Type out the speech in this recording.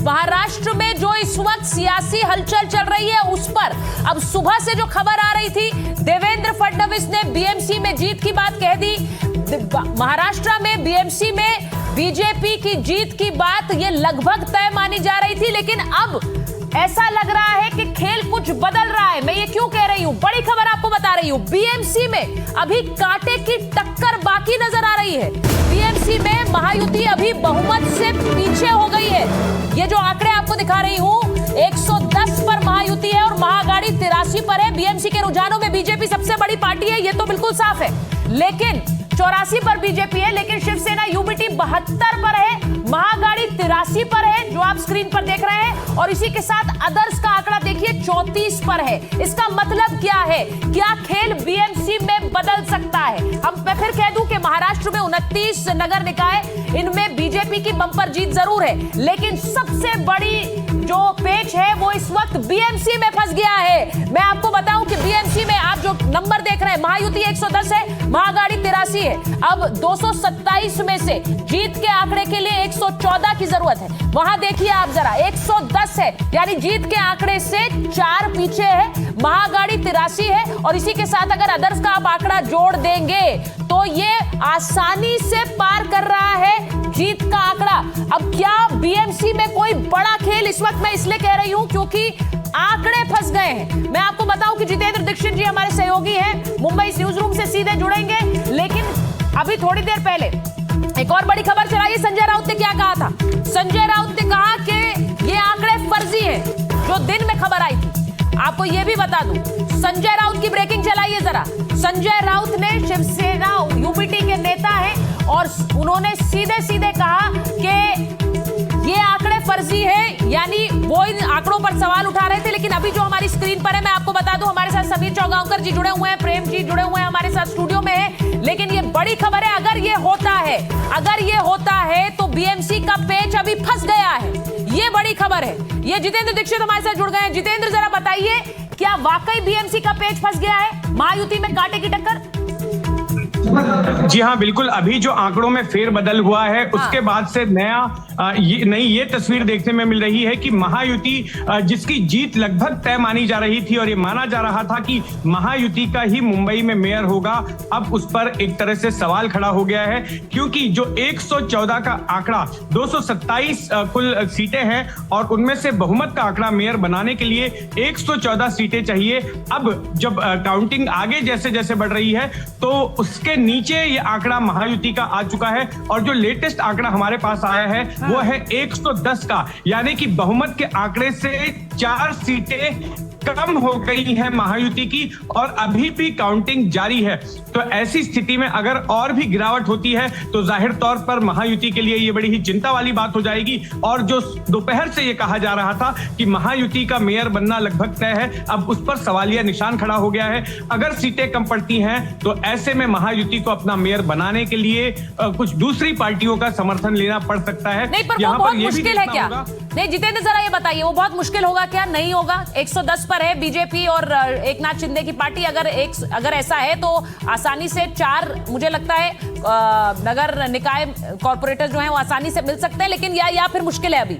महाराष्ट्र में जो इस वक्त सियासी हलचल चल रही है उस पर अब सुबह से जो खबर आ रही थी, देवेंद्र फडणवीस ने बीएमसी में जीत की बात कह दी। महाराष्ट्र में बीएमसी में बीजेपी की जीत की बात ये लगभग तय मानी जा रही थी, लेकिन अब ऐसा लग रहा है कि खेल कुछ बदल रहा है। मैं ये क्यों कह रही हूं, बड़ी खबर आपको बता रही हूं। बीएमसी में अभी कांटे की टक्कर बाकी नजर आ रही है। बीएमसी में महायुति अभी बहुमत से पीछे हो गई है। ये जो आंकड़े आपको दिखा रही हूं, 110 पर महायुति है और महाअघाड़ी 83 पर है। बीएमसी के रुझानों में बीजेपी सबसे बड़ी पार्टी है, ये तो बिल्कुल साफ है। लेकिन 84 पर बीजेपी है, लेकिन शिवसेना यूबीटी 72 पर है, महाअघाड़ी 83 पर है जो आप स्क्रीन पर देख रहे हैं, और इसी के साथ अदर्स का आंकड़ा देखिए 34 पर है। इसका मतलब क्या है? क्या खेल बीएमसी में बदल सकता है? मैं फिर कह दूं कि महाराष्ट्र में 29 नगर निकाय, इनमें बीजेपी की बंपर जीत जरूर है, लेकिन सबसे बड़ी जो पेच है वो इस वक्त बीएमसी में फंस गया है। मैं आपको बताऊं कि बीएमसी में आप जो नंबर देख रहे हैं, महायुति 110 है, महाअघाड़ी 83 है। अब 227 में से जीत के आंकड़े के लिए 114 की जरूरत है। वहां देखिए आप जरा, 110 है, यानी जीत के आंकड़े से 4 पीछे है। महाअघाड़ी 83 है, और इसी के साथ अगर अदर्स का आप आंकड़ा जोड़ देंगे तो ये आसानी से पार कर रहा है जीत का आंकड़ा। अब क्या बीएमसी में कोई बड़ा खेल इस वक्त, मैं इसलिए कह रही हूं क्योंकि आंकड़े फंस गए हैं। मैं आपको बताऊं कि जितेंद्र दीक्षित जी हमारे सहयोगी हैं, मुंबई न्यूज रूम से सीधे जुड़ेंगे, लेकिन अभी थोड़ी देर पहले एक और बड़ी खबर चलाई। संजय राउत ने क्या कहा था? संजय राउत ने कहा कि ये आंकड़े फर्जी हैं, जो दिन में खबर आई थी। आपको ये भी बता दूं, संजय राउत की ब्रेकिंग चलाइए जरा। संजय राउत ने शिवसेना यूबीटी के नेता हैं और उन्होंने सीधे सीधे कहा कि ये आंकड़े फर्जी है, यानी वो इन आंकड़ों पर सवाल उठा रहे थे। लेकिन अभी जो हमारी स्क्रीन पर है, मैं आपको बता दूं, हमारे साथ समीर चौगांवकर जी जुड़े हुए हैं, प्रेम जी जुड़े हुए हैं हमारे साथ स्टूडियो में है। लेकिन ये बड़ी खबर है, अगर ये होता है तो बीएमसी का पेच अभी फंस गया है। ये बड़ी खबर है। ये जितेंद्र दीक्षित हमारे साथ जुड़ गए हैं। जितेंद्र, जरा बताइए, क्या वाकई बीएमसी का पेच फंस गया है? महायुति में कांटे की टक्कर? जी हाँ, बिल्कुल। अभी जो आंकड़ों में फेरबदल हुआ है, उसके बाद से नई ये तस्वीर देखने में मिल रही है कि महायुति, जिसकी जीत लगभग तय मानी जा रही थी और ये माना जा रहा था कि महायुति का ही मुंबई में मेयर होगा, अब उस पर एक तरह से सवाल खड़ा हो गया है, क्योंकि जो 114 का आंकड़ा, 227 कुल सीटें हैं और उनमें से बहुमत का आंकड़ा मेयर बनाने के लिए 114 सीटें चाहिए। अब जब काउंटिंग आगे जैसे जैसे बढ़ रही है तो उसके नीचे ये आंकड़ा महायुति का आ चुका है, और जो लेटेस्ट आंकड़ा हमारे पास आया है वो है 110 का, यानी कि बहुमत के आंकड़े से 4 सीटें कम हो गई है महायुति की, और अभी भी काउंटिंग जारी है। तो ऐसी स्थिति में अगर और भी गिरावट होती है तो जाहिर तौर पर महायुति के लिए ये बड़ी ही चिंता वाली बात हो जाएगी। और जो दोपहर से ये कहा जा रहा था कि महायुति का मेयर बनना लगभग तय है, अब उस पर सवालिया निशान खड़ा हो गया है। अगर सीटें कम पड़ती हैं तो ऐसे में महायुति को अपना मेयर बनाने के लिए कुछ दूसरी पार्टियों का समर्थन लेना पड़ सकता है। नहीं, पर वो बहुत मुश्किल है क्या? नहीं जितेंद्र, जरा ये बताइए, वो बहुत मुश्किल होगा क्या? नहीं होगा? 110 पर है बीजेपी और एकनाथ शिंदे की पार्टी। अगर ऐसा है तो आसानी से 4, मुझे लगता है नगर निकाय कॉर्पोरेटर जो हैं वो आसानी से मिल सकते हैं, लेकिन या फिर मुश्किल है अभी?